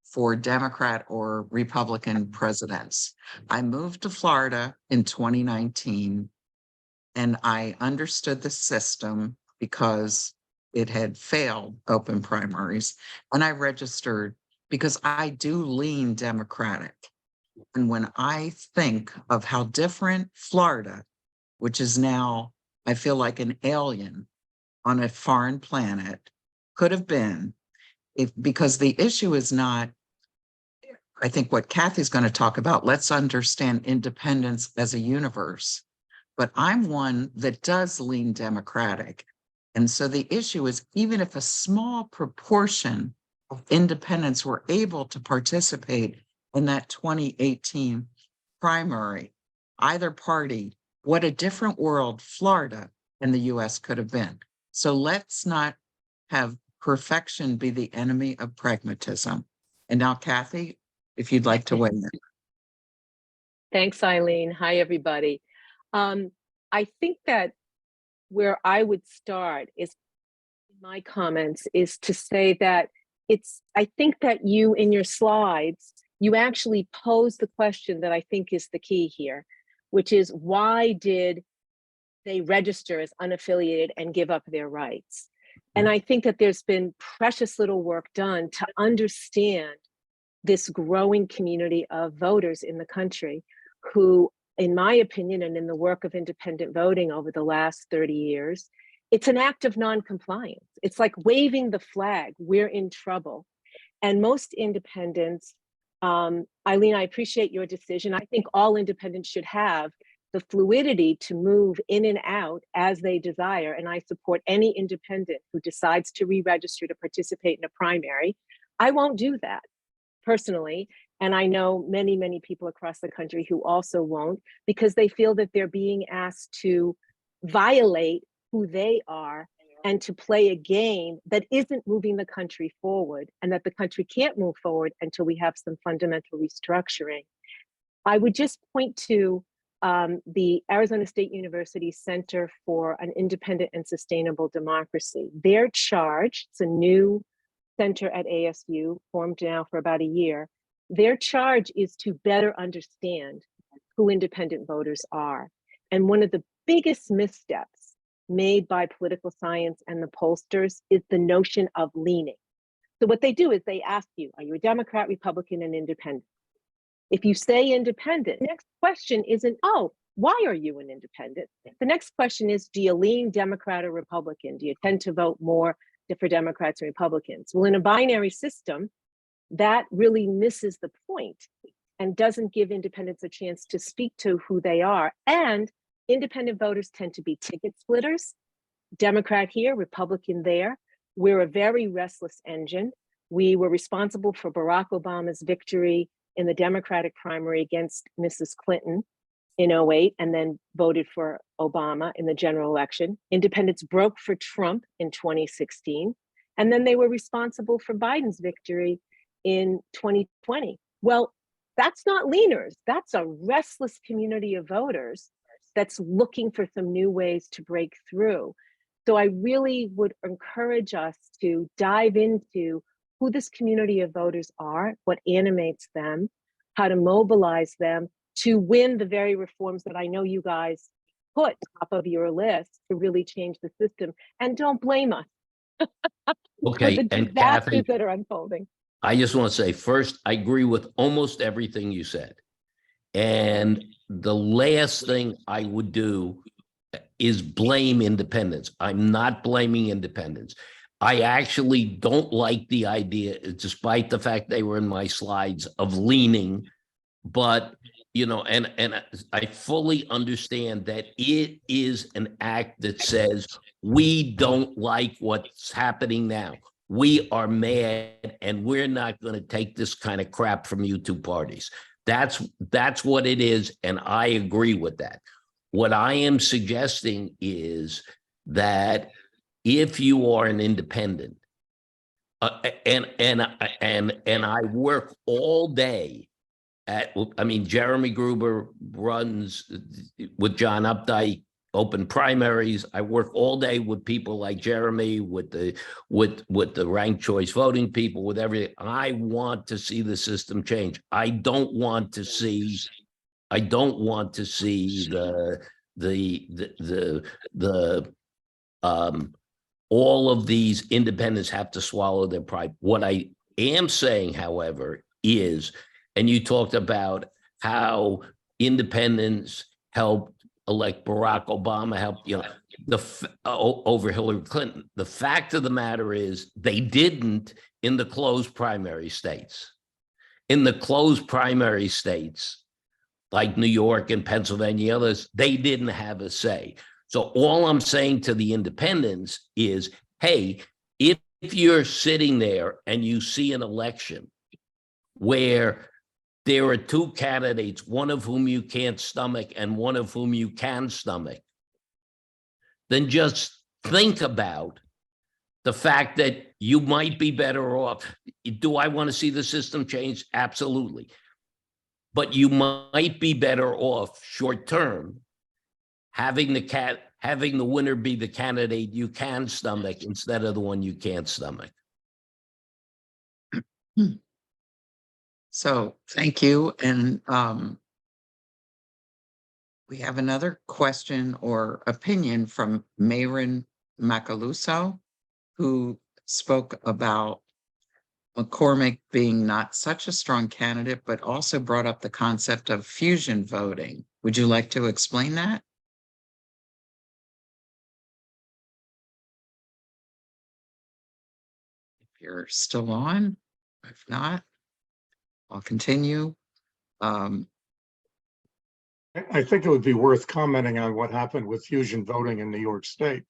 for Democrat or Republican presidents. I moved to Florida in 2019, and I understood the system because it had failed open primaries, and I registered because I do lean Democratic. And when I think of how different Florida, which is now, I feel like an alien on a foreign planet, could have been, because the issue is not, I think what Kathy's going to talk about, let's understand independence as a universe. But I'm one that does lean Democratic. And so the issue is, even if a small proportion of independents were able to participate in that 2018 primary, either party, what a different world Florida and the US could have been. So let's not have perfection be the enemy of pragmatism. And now, Kathy, if you'd like to weigh in. Thanks, Eileen. Hi, everybody. I think that where I would start is in my comments is to say that I think that you, in your slides, you actually pose the question that I think is the key here, which is, why did they register as unaffiliated and give up their rights? And I think that there's been precious little work done to understand this growing community of voters in the country who, in my opinion, and in the work of independent voting over the last 30 years, it's an act of non-compliance. It's like waving the flag, we're in trouble. And most independents Eileen, I appreciate your decision. I think all independents should have the fluidity to move in and out as they desire. And I support any independent who decides to re-register to participate in a primary. I won't do that personally. And I know many, many people across the country who also won't, because they feel that they're being asked to violate who they are and to play a game that isn't moving the country forward, and that the country can't move forward until we have some fundamental restructuring. I would just point to the Arizona State University Center for an Independent and Sustainable Democracy. Their charge, it's a new center at ASU, formed now for about a year. Their charge is to better understand who independent voters are. And one of the biggest missteps made by political science and the pollsters is the notion of leaning. So what they do is they ask you, are you a Democrat, Republican, and independent? If you say independent, the next question isn't, oh, why are you an independent? The next question is, do you lean Democrat or Republican? Do you tend to vote more for Democrats and Republicans? Well, in a binary system, that really misses the point and doesn't give independents a chance to speak to who they are. And independent voters tend to be ticket splitters, Democrat here, Republican there. We're a very restless engine. We were responsible for Barack Obama's victory in the Democratic primary against Mrs. Clinton in 2008, and then voted for Obama in the general election. Independents broke for Trump in 2016, and then they were responsible for Biden's victory in 2020. Well, that's not leaners. That's a restless community of voters that's looking for some new ways to break through. So I really would encourage us to dive into who this community of voters are, what animates them, how to mobilize them to win the very reforms that I know you guys put top of your list to really change the system. And don't blame us for Okay, the and disasters Kathy, that are unfolding. I just want to say, first, I agree with almost everything you said. And the last thing I would do is blame independents. I'm not blaming independents. I actually don't like the idea, despite the fact they were in my slides, of leaning. But, you know, and I fully understand that it is an act that says we don't like what's happening now. We are mad and we're not going to take this kind of crap from you two parties. That's what it is. And I agree with that. What I am suggesting is that if you are an independent, and I work all day Jeremy Gruber runs with John Updike open primaries. I work all day with people like Jeremy, with the ranked choice voting people, with everything. I want to see the system change. I don't want to see all of these independents have to swallow their pride. What I am saying, however, is, and you talked about how independents helped elect Barack Obama, helped, over Hillary Clinton. The fact of the matter is they didn't in the closed primary states. In the closed primary states, like New York and Pennsylvania, others, they didn't have a say. So all I'm saying to the independents is, hey, if you're sitting there and you see an election where there are two candidates, one of whom you can't stomach and one of whom you can stomach, then just think about the fact that you might be better off. Do I want to see the system change? Absolutely. But you might be better off short term having the winner be the candidate you can stomach instead of the one you can't stomach. So thank you. And we have another question or opinion from Mayron Macaluso, who spoke about McCormick being not such a strong candidate, but also brought up the concept of fusion voting. Would you like to explain that? If you're still on, if not. I'll continue. I think it would be worth commenting on what happened with fusion voting in New York State,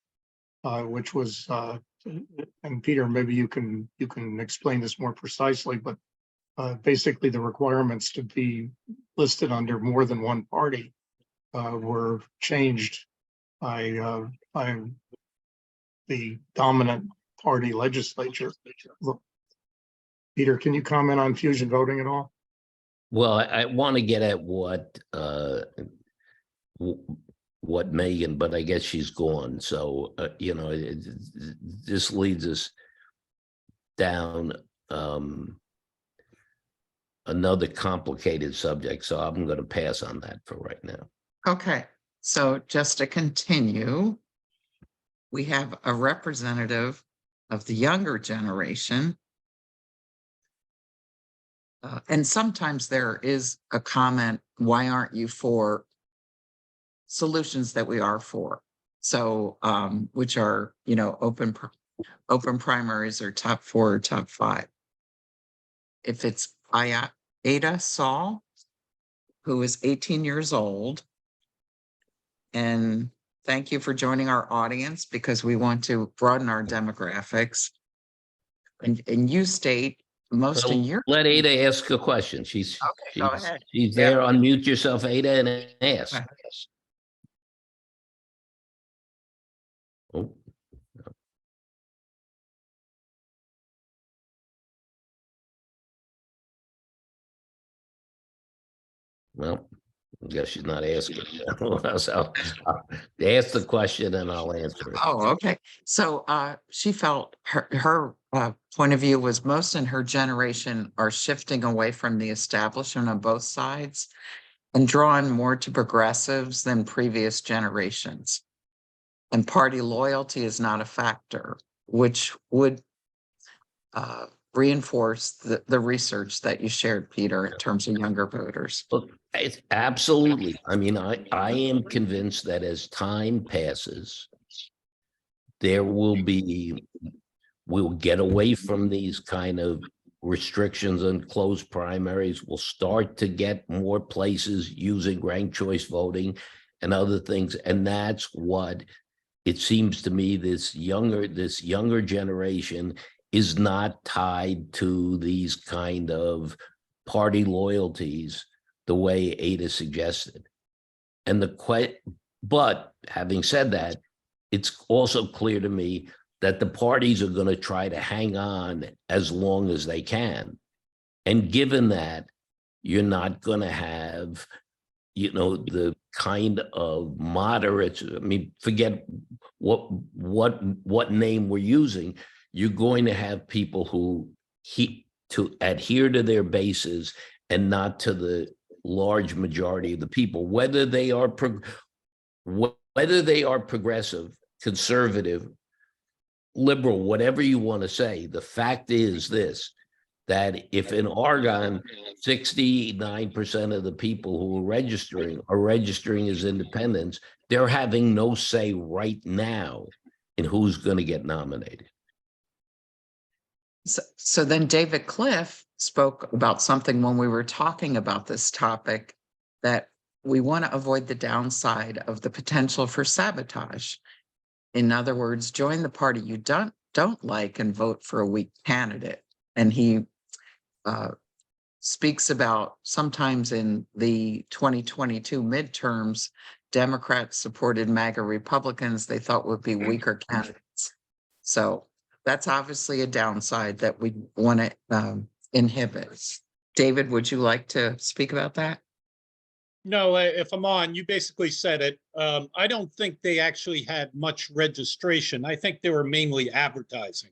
which was, and Peter, maybe you can explain this more precisely, but basically the requirements to be listed under more than one party were changed by the dominant party legislature. Look, Peter, can you comment on fusion voting at all? Well, I want to get at what Megan, but I guess she's gone. So, this leads us down another complicated subject. So I'm going to pass on that for right now. Okay, so just to continue, we have a representative of the younger generation. And sometimes there is a comment, why aren't you for solutions that we are for? So, which are, open primaries or top 4 or top 5. If it's Ada Saul, who is 18 years old. And thank you for joining our audience because we want to broaden our demographics. And you state most in your. Let Ada ask a question. She's Okay, go ahead. She's Yeah. there. Unmute yourself, Ada, and ask. Oh. Well, I guess she's not asking. So ask the question and I'll answer it. Oh, okay. So she felt her point of view was most in her generation are shifting away from the establishment on both sides and drawn more to progressives than previous generations. And party loyalty is not a factor, which would reinforce the research that you shared, Peter, in terms of younger voters. Look, absolutely. I mean, I am convinced that as time passes, we'll get away from these kind of restrictions and closed primaries. We'll start to get more places using ranked choice voting and other things. And that's what it seems to me this younger generation is not tied to these kind of party loyalties the way Ada suggested. And but having said that, it's also clear to me that the parties are going to try to hang on as long as they can. And given that, you're not going to have, the kind of moderates. I mean, forget what name we're using. You're going to have people who to adhere to their bases and not to the large majority of the people, whether they are progressive, conservative, liberal, whatever you want to say. The fact is this, that if in Oregon, 69% of the people who are registering as independents, they're having no say right now in who's going to get nominated. So then David Cliff spoke about something when we were talking about this topic, that we want to avoid the downside of the potential for sabotage. In other words, join the party you don't like and vote for a weak candidate. And he speaks about sometimes in the 2022 midterms, Democrats supported MAGA Republicans they thought would be weaker candidates. So that's obviously a downside that we want to inhibit. David, would you like to speak about that? No, if I'm on, you basically said it. I don't think they actually had much registration. I think they were mainly advertising.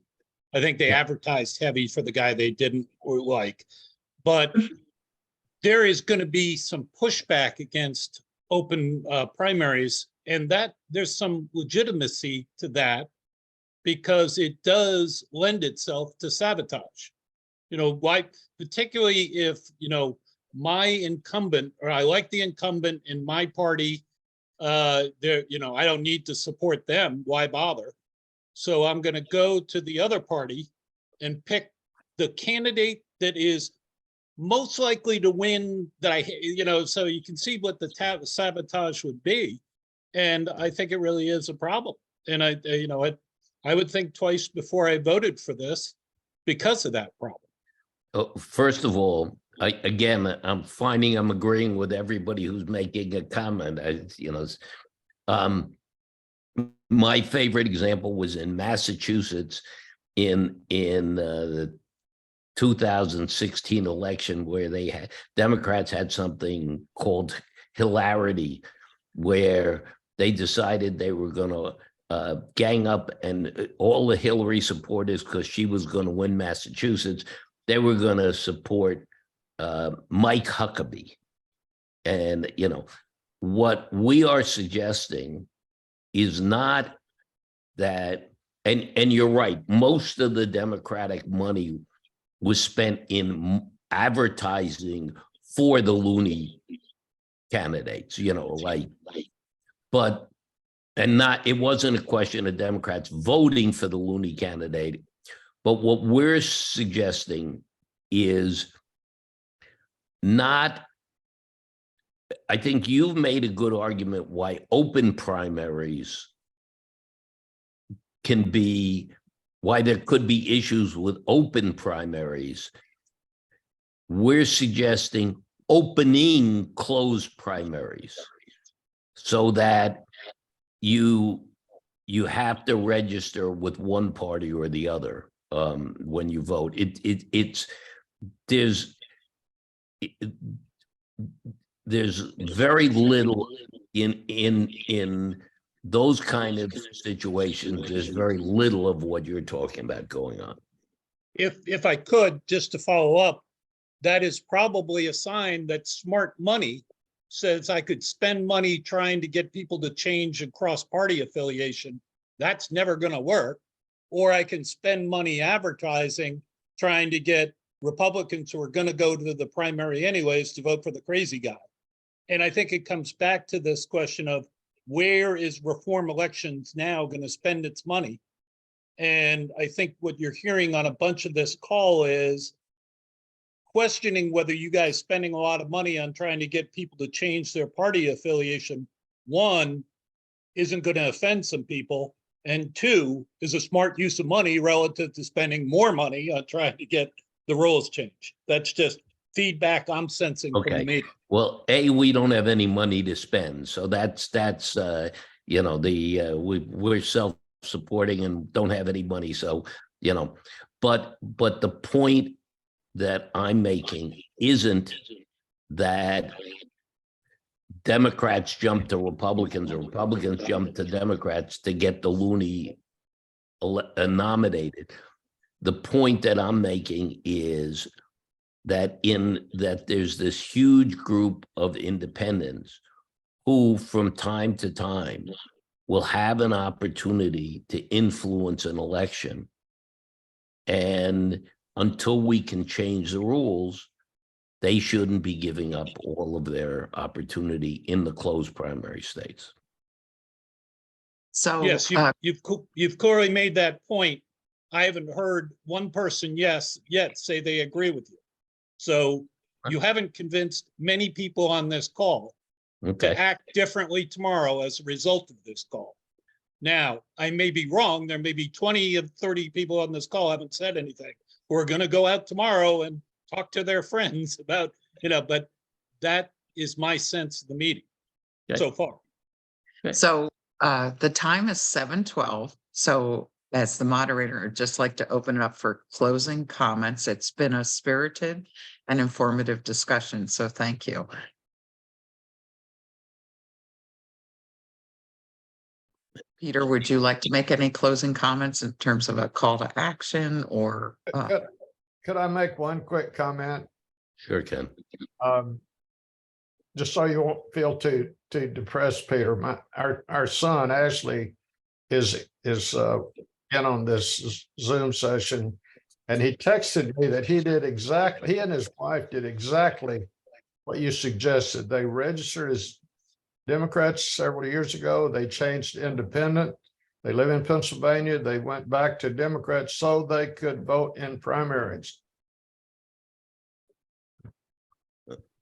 I think they advertised heavy for the guy they didn't like. But there is going to be some pushback against open primaries, and that there's some legitimacy to that because it does lend itself to sabotage. Why, particularly if, my incumbent, or I like the incumbent in my party, I don't need to support them. Why bother? So I'm going to go to the other party and pick the candidate that is most likely to win that so you can see what the sabotage would be. And I think it really is a problem. And I would think twice before I voted for this because of that problem. First of all, I'm finding I'm agreeing with everybody who's making a comment. My favorite example was in Massachusetts in the 2016 election, where Democrats had something called hilarity, where they decided they were going to gang up, and all the Hillary supporters, because she was going to win Massachusetts, they were going to support Mike Huckabee. And, what we are suggesting is not that, and you're right, most of the Democratic money was spent in advertising for the loony candidates, but it wasn't a question of Democrats voting for the loony candidate. But what we're suggesting is not, I think you've made a good argument why open primaries why there could be issues with open primaries. We're suggesting opening closed primaries so that you have to register with one party or the other when you vote. There's very little in those kind of situations. There's very little of what you're talking about going on. If I could, just to follow up, that is probably a sign that smart money says I could spend money trying to get people to change a cross-party affiliation. That's never going to work. Or I can spend money advertising, trying to get Republicans who are going to go to the primary anyways to vote for the crazy guy. And I think it comes back to this question of, where is Reform Elections Now going to spend its money? And I think what you're hearing on a bunch of this call is questioning whether you guys spending a lot of money on trying to get people to change their party affiliation, one, isn't going to offend some people, and two, is a smart use of money relative to spending more money on trying to get the rules changed. That's just feedback I'm sensing from the meeting. Well, we don't have any money to spend, so that's we're self-supporting and don't have any money, so but the point that I'm making isn't that Democrats jump to Republicans or Republicans jump to Democrats to get the loony nominated. The point that I'm making is that there's this huge group of independents who from time to time will have an opportunity to influence an election. And until we can change the rules, they shouldn't be giving up all of their opportunity in the closed primary states. So Yes, you've clearly made that point. I haven't heard one person yet say they agree with you. So you haven't convinced many people on this call to act differently tomorrow as a result of this call. Now, I may be wrong. There may be 20 of 30 people on this call haven't said anything, who are going to go out tomorrow and talk to their friends about, but that is my sense of the meeting so far. So the time is 7:12. So as the moderator, I'd just like to open it up for closing comments. It's been a spirited and informative discussion, so thank you. Peter, would you like to make any closing comments in terms of a call to action or? Could I make one quick comment? Sure can. Just so you won't feel too depressed, Peter. Our son Ashley is in on this Zoom session, and he texted me that he and his wife did exactly what you suggested. They registered as Democrats several years ago. They changed to independent. They live in Pennsylvania. They went back to Democrats so they could vote in primaries.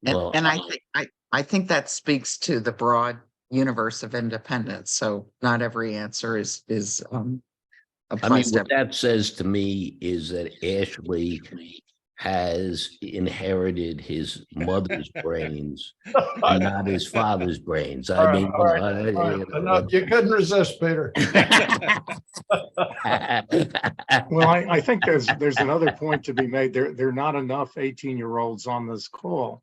Well, And I think that speaks to the broad universe of independence. So not every answer is I mean, applies to. what that says to me is that Ashley has inherited his mother's brains and not his father's brains. All I right, mean, all right, all right. Enough. You couldn't resist, Peter. Well, I think there's another point to be made. There are not enough 18-year-olds on this call.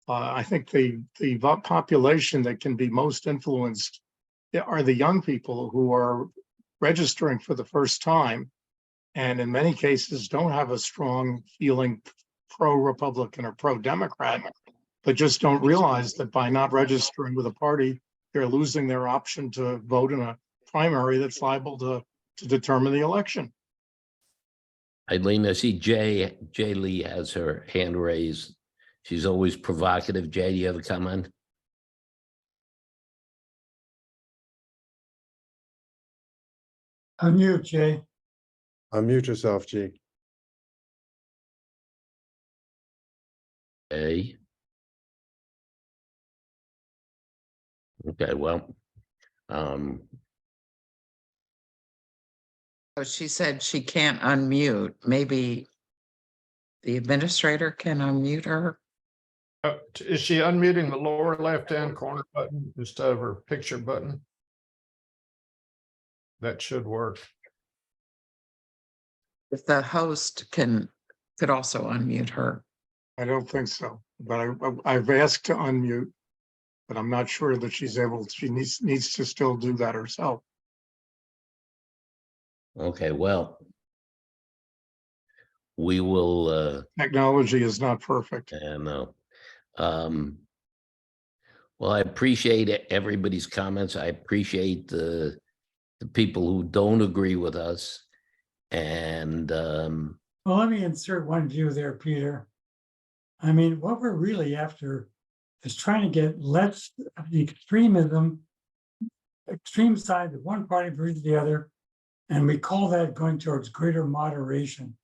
I think the population that can be most influenced are the young people who are registering for the first time, and in many cases don't have a strong feeling pro-Republican or pro-Democrat, but just don't realize that by not registering with a party, they're losing their option to vote in a primary that's liable to determine the election. Eileen, I see Jay Lee has her hand raised. She's always provocative. Jay, do you have a comment? Unmute, Jay. Unmute yourself, G. A. Okay, well, So she said she can't unmute. Maybe the administrator can unmute her. Is she unmuting the lower left-hand corner button instead of her picture button? That should work. If the host could also unmute her. I don't think so, but I've asked to unmute, but I'm not sure that she's able, she needs to still do that herself. okay, well, we will, Technology is not perfect. I know. Well, I appreciate everybody's comments. I appreciate the people who don't agree with us. And Well, let me insert one view there, Peter. I mean, what we're really after is trying to get less of the extreme side of one party versus the other. And we call that going towards greater moderation.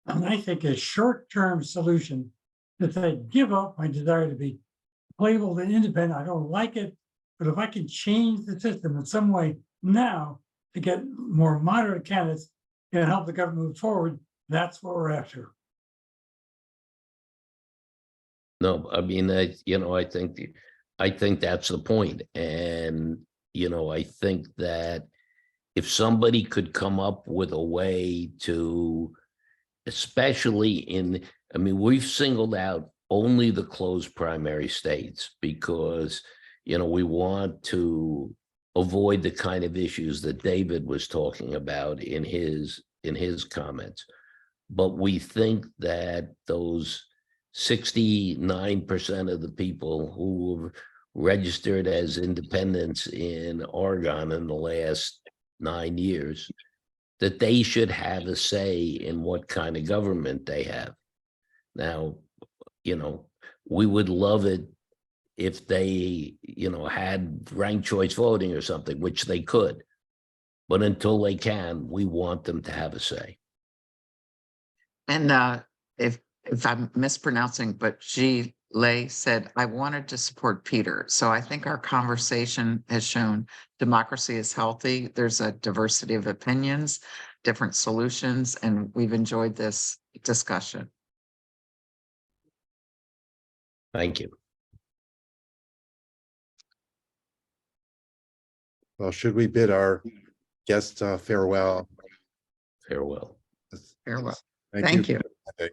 And I think a short-term solution is that I give up my desire to be labeled an independent. I don't like it, but if I can change the system in some way now to get more moderate candidates and help the government move forward, that's what we're after. no, I mean, I think that's the point. And, I think that if somebody could come up with a way to, especially we've singled out only the closed primary states because, we want to avoid the kind of issues that David was talking about in his comments. But we think that those 69% of the people who registered as independents in Oregon in the last 9 years, that they should have a say in what kind of government they have. Now, we would love it if they, had ranked choice voting or something, which they could. But until they can, we want them to have a say. And if I'm mispronouncing, but G. Lay said, I wanted to support Peter. So I think our conversation has shown democracy is healthy. There's a diversity of opinions, different solutions, and we've enjoyed this discussion. Thank you. Well, should we bid our guests farewell? Farewell. Farewell. Thank Thank you. you.